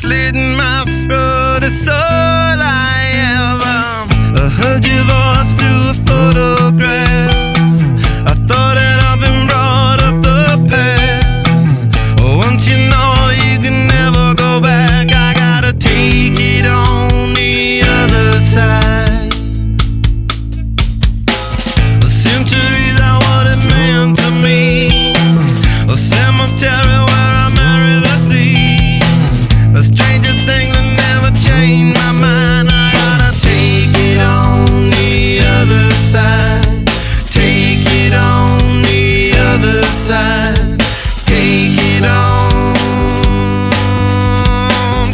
slit in my throat, it's all I ever. I heard your voice through a photograph. I thought that I've been brought up the past. Once you know you can never go back, I gotta take it on the other side. The centuries are what it meant to me. A cemetery where I marry the sea. A stranger thing that never changed my mind. I gotta take it on the other side. Take it on the other side. Take it on.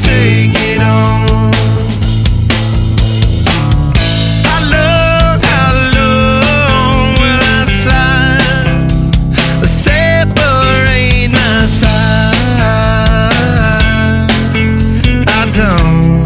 Take it on. How long will I slide? Separate my side. I don't